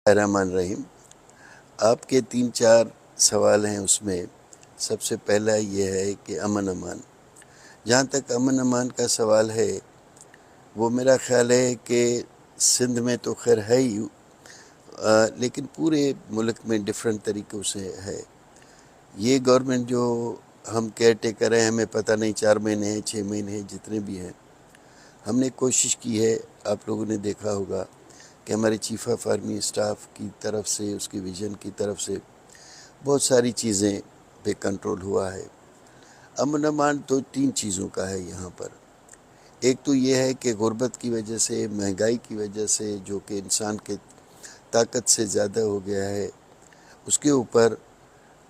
الرحمن الرحیم. آپ کے 3-4 سوال ہیں. اس میں سب سے پہلا یہ ہے کہ امن امان. جہاں تک امن امان کا سوال ہے وہ میرا خیال ہے کہ سندھ میں تو خیر ہے ہی، لیکن پورے ملک میں ڈیفرنٹ طریقوں سے ہے. یہ گورنمنٹ جو ہم کیئر ٹیکر ہیں، ہمیں پتہ نہیں 4 مہینے ہیں 6 مہینے ہیں جتنے بھی ہیں، ہم نے کوشش کی ہے. آپ لوگوں نے دیکھا ہوگا کہ ہمارے چیف آف آرمی اسٹاف کی طرف سے، اس کی ویژن کی طرف سے بہت ساری چیزیں پہ کنٹرول ہوا ہے. امن امان تو 3 چیزوں کا ہے یہاں پر. ایک تو یہ ہے کہ غربت کی وجہ سے، مہنگائی کی وجہ سے، جو کہ انسان کے طاقت سے زیادہ ہو گیا ہے، اس کے اوپر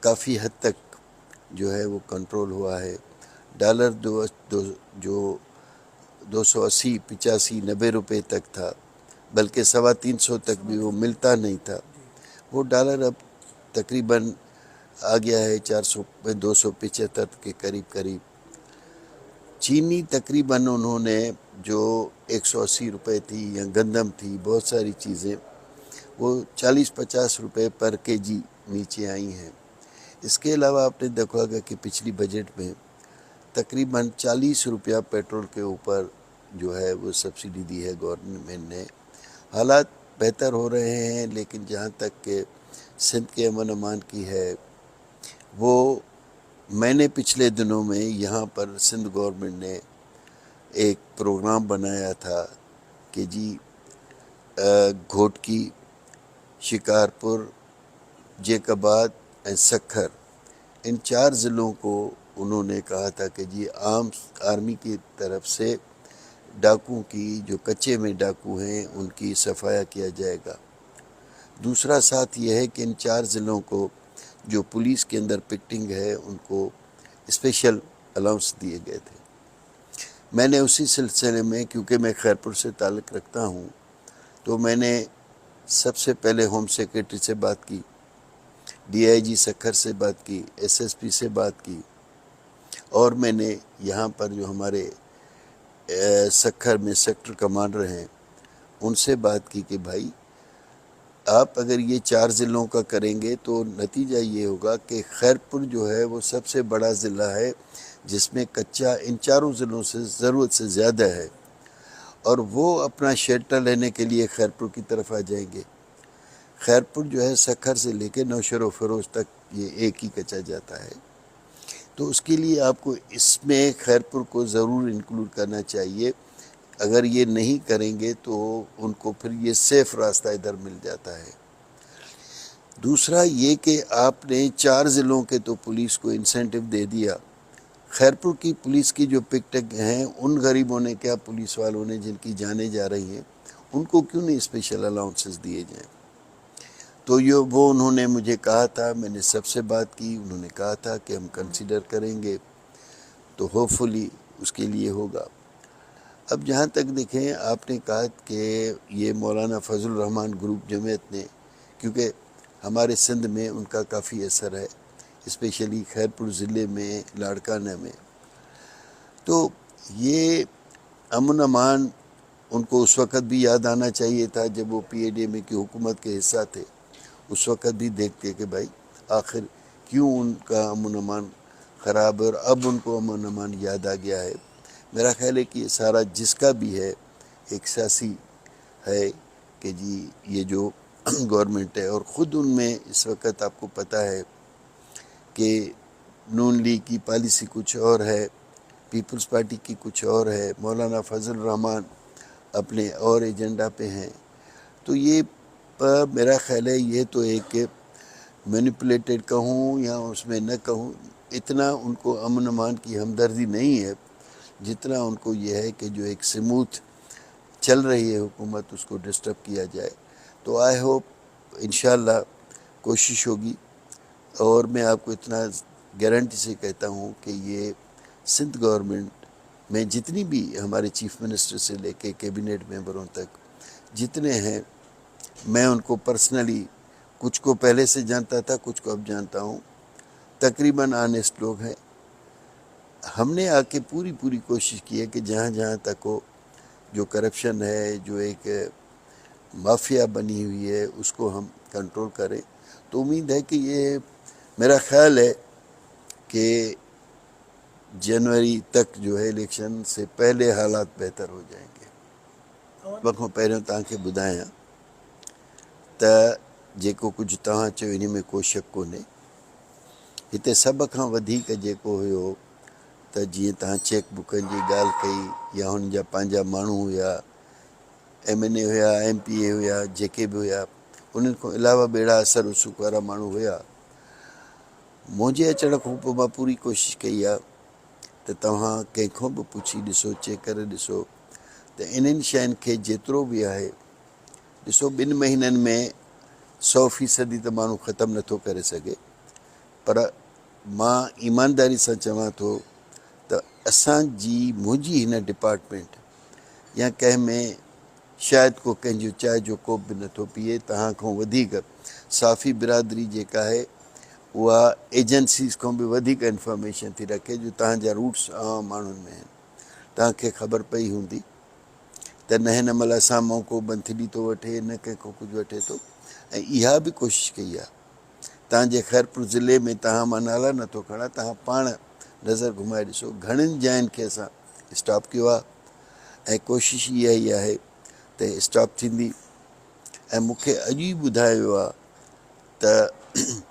کافی حد تک جو ہے وہ کنٹرول ہوا ہے. ڈالر جو 280، 85، 90 روپے تک تھا، بلکہ 350 تک بھی وہ ملتا نہیں تھا. وہ ڈالر اب تقریباً آ گیا ہے 275 کے قریب. چینی تقریباً انہوں نے جو 180 روپے تھی، یا گندم تھی، بہت ساری چیزیں وہ 40-50 روپے پر کے جی نیچے آئی ہیں. اس کے علاوہ آپ نے دیکھا ہوگا کہ پچھلی بجٹ میں تقریباً 40 روپیہ پیٹرول کے اوپر جو ہے وہ سبسڈی دی ہے گورنمنٹ نے. حالات بہتر ہو رہے ہیں، لیکن جہاں تک کہ سندھ کے امن امان کی ہے، وہ میں نے پچھلے دنوں میں یہاں پر سندھ گورنمنٹ نے ایک پروگرام بنایا تھا کہ جی گھوٹکی، شکارپور، جیکب آباد اور سکھر، ان 4 ضلعوں کو انہوں نے کہا تھا کہ جی عام آرمی کی طرف سے ڈاکوں کی، جو کچے میں ڈاکو ہیں، ان کی صفایا کیا جائے گا. دوسرا ساتھ یہ ہے کہ ان 4 ضلعوں کو جو پولیس کے اندر پکٹنگ ہے، ان کو اسپیشل الاؤنس دیے گئے تھے. میں نے اسی سلسلے میں، کیونکہ میں خیرپور سے تعلق رکھتا ہوں، تو میں نے سب سے پہلے ہوم سیکریٹری سے بات کی، ڈی آئی جی سکھر سے بات کی، ایس ایس پی سے بات کی، اور میں نے یہاں پر جو ہمارے سکھر میں سیکٹر کمانڈر ہیں ان سے بات کی کہ بھائی آپ اگر یہ 4 ضلعوں کا کریں گے تو نتیجہ یہ ہوگا کہ خیرپور جو ہے وہ سب سے بڑا ضلع ہے جس میں کچا ان 4 ضلعوں سے ضرورت سے زیادہ ہے، اور وہ اپنا شیلٹر لینے کے لیے خیرپور کی طرف آ جائیں گے. خیرپور جو ہے سکھر سے لے کے نوشہر و فیروز تک یہ ایک ہی کچا جاتا ہے. تو اس کے لیے آپ کو اس میں خیرپور کو ضرور انکلوڈ کرنا چاہیے. اگر یہ نہیں کریں گے تو ان کو پھر یہ سیف راستہ ادھر مل جاتا ہے. دوسرا یہ کہ آپ نے 4 ضلعوں کے تو پولیس کو انسینٹو دے دیا. خیرپور کی پولیس کی جو پکٹنگ ہیں، ان غریبوں نے کیا، پولیس والوں نے جن کی جانیں جا رہی ہیں، ان کو کیوں نہیں اسپیشل الاؤنسز دیے جائیں؟ تو وہ انہوں نے مجھے کہا تھا، میں نے سب سے بات کی، انہوں نے کہا تھا کہ ہم کنسیڈر کریں گے، تو ہوپ فلی اس کے لیے ہوگا. اب جہاں تک دیکھیں، آپ نے کہا کہ یہ مولانا فضل الرحمان گروپ جمعیت نے، کیونکہ ہمارے سندھ میں ان کا کافی اثر ہے، اسپیشلی خیرپور ضلع میں، لاڑکانہ میں. تو یہ امن امان ان کو اس وقت بھی یاد آنا چاہیے تھا جب وہ پی اے ڈی ایم کی حکومت کے حصہ تھے. اس وقت بھی دیکھتے کہ بھائی آخر کیوں ان کا امن امان خراب ہے، اور اب ان کو امن امان یاد آ گیا ہے. میرا خیال ہے کہ یہ سارا جس کا بھی ہے ایک سیاسی ہے کہ جی یہ جو گورنمنٹ ہے، اور خود ان میں اس وقت آپ کو پتہ ہے کہ نون لیگ کی پالیسی کچھ اور ہے، پیپلز پارٹی کی کچھ اور ہے، مولانا فضل الرحمان اپنے اور ایجنڈا پہ ہیں. تو یہ میرا خیال ہے یہ تو ایک مینیپولیٹڈ کہوں یا اس میں نہ کہوں، اتنا ان کو امن امان کی ہمدردی نہیں ہے جتنا ان کو یہ ہے کہ جو ایک سموتھ چل رہی ہے حکومت اس کو ڈسٹرب کیا جائے. تو آئی ہوپ انشاءاللہ کوشش ہوگی، اور میں آپ کو اتنا گارنٹی سے کہتا ہوں کہ یہ سندھ گورنمنٹ میں جتنی بھی ہمارے چیف منسٹر سے لے کے کیبنٹ ممبروں تک جتنے ہیں، میں ان کو پرسنلی کچھ کو پہلے سے جانتا تھا، کچھ کو اب جانتا ہوں، تقریباً آنیسٹ لوگ ہیں. ہم نے آ کے پوری کوشش کی ہے کہ جہاں جہاں تک ہو، جو کرپشن ہے، جو ایک مافیا بنی ہوئی ہے اس کو ہم کنٹرول کریں. تو امید ہے کہ یہ میرا خیال ہے کہ جنوری تک جو ہے الیکشن سے پہلے حالات بہتر ہو جائیں گے. وقت پہلے تاکہ ॿुधायां त जेको कुझु तव्हां चयो इन में को शक कोन्हे. हिते सभ खां वधीक जेको हुयो त जीअं तव्हां चेक बुकनि जी ॻाल्हि कई या हुन जा पंहिंजा माण्हू हुया, MNA हुया, MPA हुया, जेके बि हुया, उन्हनि खां अलावा ॿेड़ा असर उसूक वारा माण्हू हुया. मुंहिंजे अचण खां पोइ मां पूरी कोशिशि कई आहे त तव्हां कंहिंखां बि पुछी ॾिसो, चेक करे ॾिसो त इन्हनि शयुनि खे जेतिरो बि आहे, ॾिसो 2 महीननि में 100% त माण्हू ख़तमु नथो करे सघे, पर मां ईमानदारी सां चवां थो त मुंहिंजी हिन डिपार्टमेंट या कंहिं में शायदि को कंहिंजो चांहि जो कोप बि नथो पीए. तव्हां खां वधीक साफ़ी बिरादरी जेका आहे उहा एजेंसीज़ खां बि वधीक इंफॉर्मेशन थी रखे, जो तव्हांजा रूट्स आम माण्हुनि में आहिनि. तव्हांखे ख़बर पई हूंदी त न हिन महिल असां मौक़ो बंथड़ी थो वठे, न कंहिंखां कुझु वठे थो. ऐं इहा बि कोशिशि कई आहे तव्हांजे खैरपुर ज़िले में, तव्हां मां नाला नथो खणां, तव्हां पाण नज़र घुमाए ॾिसो, घणनि जाइनि खे असां स्टॉप कयो आहे ऐं कोशिशि इहा ई आहे त स्टॉप थींदी. ऐं मूंखे अॼु ई ॿुधायो वियो आहे त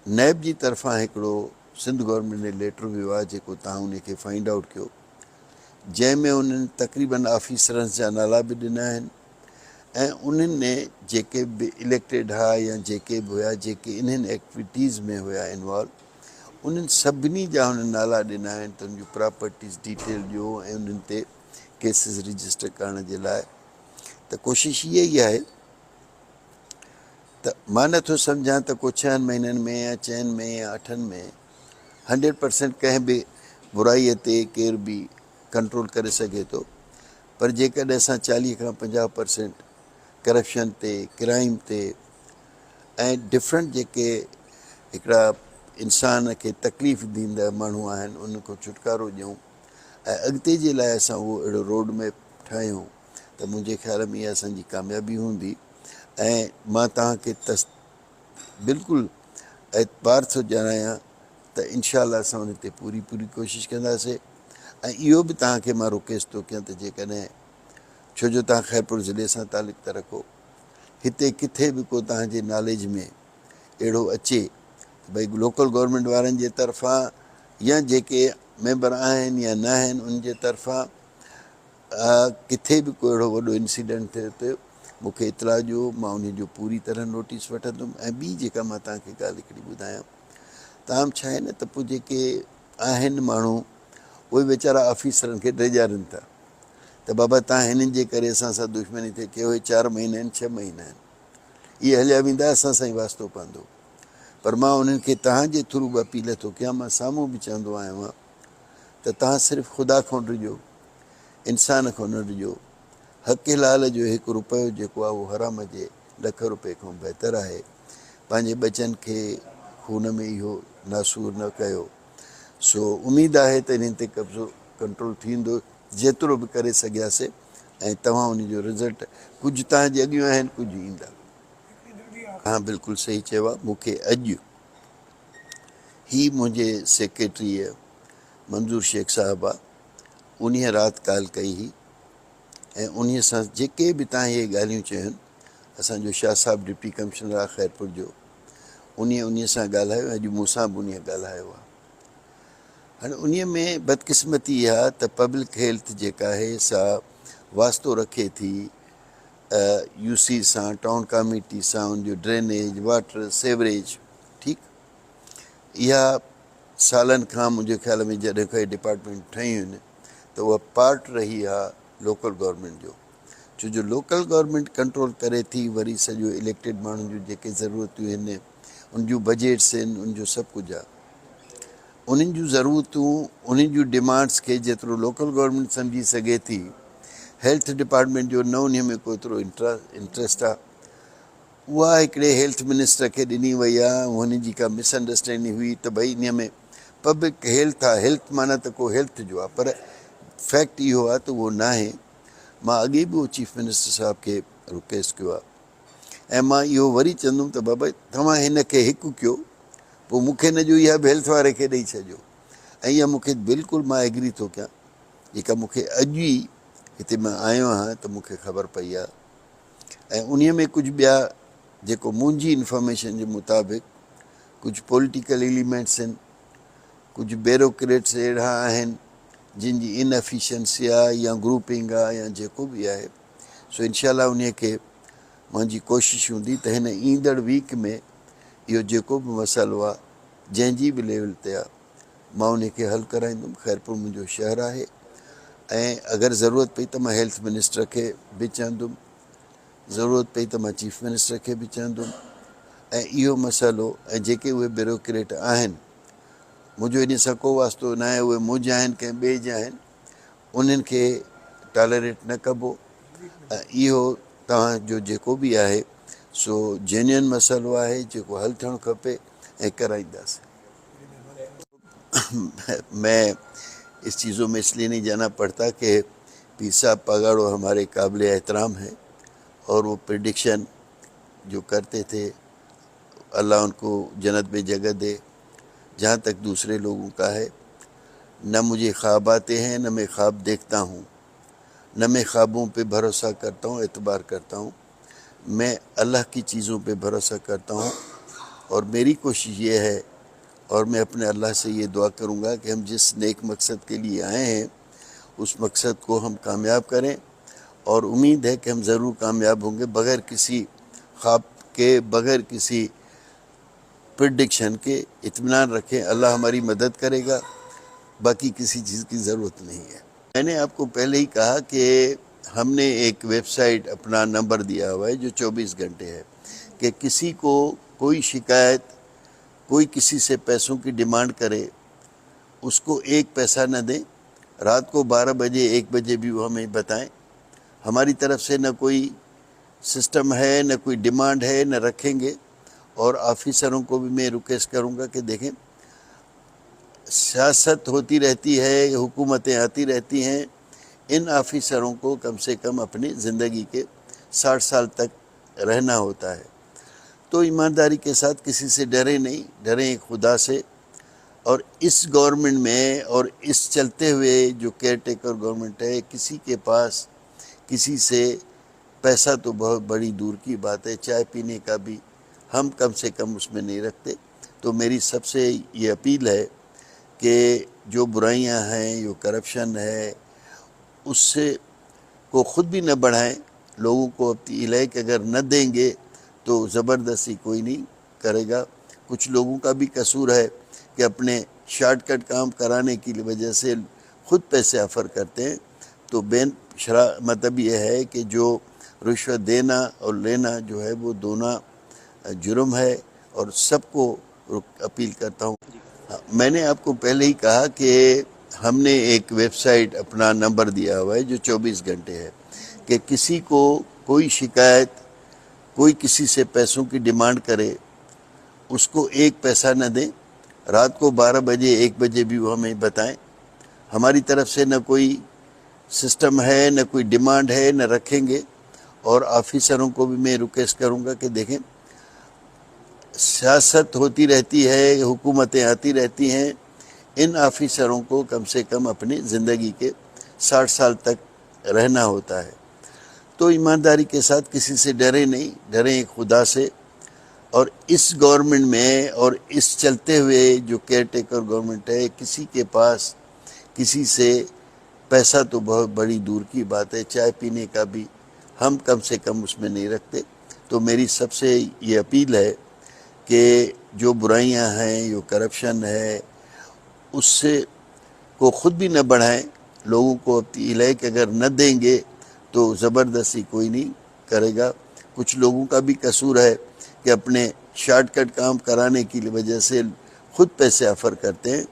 नैब जी तरफ़ां हिकिड़ो सिंध गवर्नमेंट ने लेटर वियो आहे, जेको तव्हां उनखे फाइंड आउट कयो, जंहिंमें उन्हनि तक़रीबन ऑफिसरनि जा नाला बि ॾिना आहिनि ऐं उन्हनि ने जेके बि इलेक्टेड हुआ या जेके बि हुया, जेके इन्हनि एक्टिविटीज़ में हुया इन्वॉल्व, उन्हनि सभिनी जा हुननि नाला ॾिना आहिनि त उनजूं प्रॉपर्टीज़ डिटेल ॾियो ऐं उन्हनि ते केसिस रजिस्टर करण जे लाइ. त कोशिशि इहा ई आहे त मां नथो सम्झां त को 6 महीननि में या 4 में या 8 में 100% कंहिं बि बुराईअ ते केर बि कंट्रोल करे सघे थो. पर जेकॾहिं असां 40 खां 50% करप्शन ते, क्राइम ते ऐं डिफरेंट जेके हिकिड़ा इंसान खे तकलीफ़ ॾींदड़ माण्हू आहिनि उन खां छुटकारो ॾियूं ऐं अॻिते जे लाइ असां उहो अहिड़ो रोड मैप ठाहियूं त मुंहिंजे ख़्याल में इहा असांजी कामयाबी हूंदी. ऐं मां तव्हांखे बिल्कुलु एतबार थो ॼाणायां त इनशा असां उन ते पूरी कोशिशि कंदासीं. ऐं इहो बि तव्हांखे मां रिक्वेस्ट थो कयां त जेकॾहिं, छो जो तव्हां खैरपुर ज़िले सां तालुक़ था रखो, हिते किथे बि को तव्हांजे नॉलेज में अहिड़ो अचे भई लोकल गवर्नमेंट वारनि जे तरफ़ां या जेके मेंबर आहिनि या न आहिनि उन जे तरफ़ां किथे बि को अहिड़ो वॾो इंसिडेंट थिए त मूंखे इतला ॾियो, मां उन जो पूरी तरह नोटिस वठंदुमि. ऐं ॿी जेका मां तव्हांखे ॻाल्हि हिकिड़ी ॿुधायां, तव्हां छा आहे न त पोइ जेके आहिनि माण्हू उहे वीचारा ऑफिसरनि खे ड्रेजारनि था त बाबा तव्हां हिननि जे करे असां सां दुश्मनी थिए, के उहे 4 महीना आहिनि, 6 महीना आहिनि, इहे हलिया वेंदा, असां सां ई वास्तो पवंदो. पर मां उन्हनि खे तव्हांजे थ्रू बि अपील थो कयां, मां साम्हूं बि चवंदो आहियां त तव्हां सिर्फ़ु ख़ुदा खां ॾिजो, इंसान खां न ॾिजो. हक़ लाल जो 1 रुपयो जेको आहे उहो हराम जे लख रुपए खां बहितर आहे. पंहिंजे बचनि खे खून में इहो नासूर न कयो. सो उमेदु आहे त इन्हनि ते कब्ज़ो कंट्रोल थींदो जेतिरो बि करे सघियासीं. ऐं तव्हां उन जो रिज़ल्ट, कुझु तव्हांजे अॻियूं आहिनि, कुझु ईंदा. हा बिल्कुलु सही चयो आहे. मूंखे अॼु ही मुंहिंजे सेक्रेटरीअ मंज़ूर शेख साहिबु आहे, उन राति कॉल कई हुई ऐं उन सां जेके बि तव्हां इहे ॻाल्हियूं चयूं, असांजो शाह साहिबु डिप्टी कमिश्नर आहे खैरपुर जो, उन सां ॻाल्हायो. अॼु मूंसां बि उन ॻाल्हायो आहे. हाणे उन में बदकिस्मती इहा त पब्लिक हेल्थ जेका आहे सा वास्तो रखे थी UC सां, टाउन कमिटी सां, उनजो ड्रेनेज, वाटर, सेवरेज. ठीकु, इहा सालनि खां मुंहिंजे ख़्याल में जॾहिं खां डिपार्टमेंट ठहियूं आहिनि त उहा पार्ट रही आहे लोकल गवर्नमेंट जो. छो जो लोकल गवर्नमेंट कंट्रोल करे थी, वरी सॼो इलेक्टेड माण्हुनि जूं जेके ज़रूरतूं आहिनि, उन जूं बजेट्स आहिनि, उन जो सभु कुझु आहे. उन्हनि जूं ज़रूरतूं, उन्हनि जूं डिमांड्स खे जेतिरो लोकल गवर्नमेंट सम्झी सघे थी, हेल्थ डिपार्टमेंट जो न उन में को एतिरो इंट्रस्ट आहे. उहा हिकिड़े हेल्थ मिनिस्टर खे ॾिनी वई आहे. हुन जी का मिसअंडरस्टैंडिंग हुई त भई इन में पब्लिक हेल्थ आहे, हेल्थ माना त को हेल्थ जो आहे, पर फैक्ट इहो आहे त उहो न आहे. मां अॻे बि चीफ मिनिस्टर साहिब खे रुकेश कयो आहे। ऐं मां इहो वरी चवंदुमि त बाबा तव्हां हिन खे हिकु कयो, पोइ मूंखे न जो इहा बि हेल्थ वारे खे ॾेई छॾियो। ऐं इहा मूंखे बिल्कुलु मां एग्री थो कयां, जेका मूंखे अॼु ई हिते मां आयो आहियां त मूंखे ख़बर पई आहे। ऐं उन्हीअ में कुझु ॿिया जेको मुंहिंजी इंफॉर्मेशन जे मुताबिक़ कुझु पॉलिटिकल एलिमेंट्स आहिनि, कुझु ब्यूरोक्रेट्स अहिड़ा आहिनि जिन जी इनएफिशिएंसी आहे या ग्रुपिंग आहे या जेको बि आहे। सो इनशाला उन्हीअ खे मुंहिंजी कोशिशि हूंदी त हिन ईंदड़ वीक में इहो जेको बि मसइलो आहे जंहिंजी बि लेवल ते आहे मां उन खे हल कराईंदुमि। ख़ैरपुर मुंहिंजो शहरु आहे ऐं अगरि ज़रूरत पई त मां हेल्थ मिनिस्टर खे बि चवंदुमि, ज़रूरत पई त मां चीफ मिनिस्टर खे बि चवंदुमि। ऐं इहो मसइलो ऐं जेके उहे ब्यूरोक्रेट आहिनि, मुंहिंजो इन सां को वास्तो न आहे उहे मुंहिंजा आहिनि कंहिं ॿिए जा आहिनि, उन्हनि खे टॉलरेट न कबो। ऐं इहो तव्हांजो जेको बि आहे सो जेन्युइन मसइलो आहे जेको हल थियणु खपे ऐं कराईंदासीं। मैं इस चीज़ों में इसलिए नहीं जाना पड़ता कि पीर साहब पगाड़ो हमारे काबिल एहतराम है और वो प्रेडिक्शन जो करते थे, अल्लाह उनको जन्नत में जगह दे। जहाँ तक दूसरे लोगों का है, न मुझे ख्वाब आते हैं न मैं ख्वाब देखता हूँ, न मैं ख्वाबों पे भरोसा करता हूँ एतबार करता हूँ, मैं अल्लाह की चीज़ों पे भरोसा करता हूँ। और मेरी कोशिश ये है और मैं अपने अल्लाह से ये दुआ करूँगा कि हम जिस नेक मकसद के लिए आए हैं उस मकसद को हम कामयाब करें। और उम्मीद है कि हम ज़रूर कामयाब होंगे, बग़ैर किसी ख्वाब के, बग़ैर किसी प्रेडिक्शन के। इत्मीनान रखें, अल्लाह हमारी मदद करेगा, बाकी किसी चीज़ की ज़रूरत नहीं है। मैंने आपको पहले ही कहा कि हमने एक वेबसाइट अपना नंबर दिया हुआ है जो 24 घंटे है, कि किसी को कोई शिकायत, कोई किसी से पैसों की डिमांड करे उसको एक पैसा न दें। रात को 12 बजे 1 बजे भी वो हमें बताएं। हमारी तरफ से न कोई सिस्टम है, न कोई डिमांड है, न रखेंगे। और ऑफिसरों को भी मैं रिक्वेस्ट करूंगा कि देखें, सियासत होती रहती है, हुकूमतें आती रहती हैं, इन ऑफिसरों को कम से कम अपनी ज़िंदगी के 60 साल तक रहना होता है। तो ईमानदारी के साथ किसी से डरे नहीं, डरें खुदा से। और इस गवर्नमेंट में और इस चलते हुए जो केयर टेकर गवर्नमेंट है, किसी के पास किसी से पैसा तो बहुत बड़ी दूर की बात है, चाय पीने का भी हम कम से कम उसमें नहीं रखते। तो मेरी सबसे ये अपील है कि जो बुराइयां हैं, जो करप्शन है, उससे को ख़ुद भी न बढ़ाएं। लोगों को अपील है कि अगर न देंगे तो ज़बरदस्ती कोई नहीं करेगा। कुछ लोगों का भी कसूर है कि अपने शॉर्टकट काम कराने की वजह से ख़ुद पैसे ऑफ़र करते हैं। तो बेन शरा मतलब ये है कि जो रिश्वत देना और लेना जो है वो दोनों जुर्म है। और सबको अपील करता हूँ, मैंने आपको पहले ही कहा कि हमने एक वेबसाइट अपना नंबर दिया हुआ है जो 24 घंटे है, कि किसी को कोई शिकायत, कोई किसी से पैसों की डिमांड करे उसको एक पैसा न दें। रात को 12 बजे 1 बजे भी वो हमें बताएं। हमारी तरफ से न कोई सिस्टम है, न कोई डिमांड है, न रखेंगे। और ऑफिसरों को भी मैं रिक्वेस्ट करूंगा कि देखें, सियासत होती रहती है, हुकूमतें आती रहती हैं, इन ऑफिसरों को कम से कम अपनी ज़िंदगी के 60 साल तक रहना होता है। तो ईमानदारी के साथ किसी से डरे नहीं, डरें खुदा से। और इस गवर्नमेंट में और इस चलते हुए जो केयर टेकर गवर्नमेंट है, किसी के पास किसी से पैसा तो बहुत बड़ी दूर की बात है, चाय पीने का भी हम कम से कम उसमें नहीं रखते। तो मेरी सबसे ये अपील है कि जो बुराइयां हैं, जो करप्शन है, उससे को ख़ुद भी न बढ़ाएं। लोगों को अपील है कि अगर न देंगे तो ज़बरदस्ती कोई नहीं करेगा। कुछ लोगों का भी कसूर है कि अपने शॉर्टकट काम कराने की वजह से ख़ुद पैसे ऑफ़र करते हैं।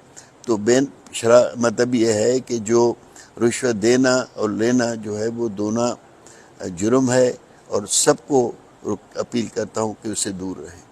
तो बेन शरा मतलब ये है कि जो रिश्वत देना और लेना जो है वो दोनों जुर्म है। और सबको अपील करता हूँ कि उससे दूर रहें।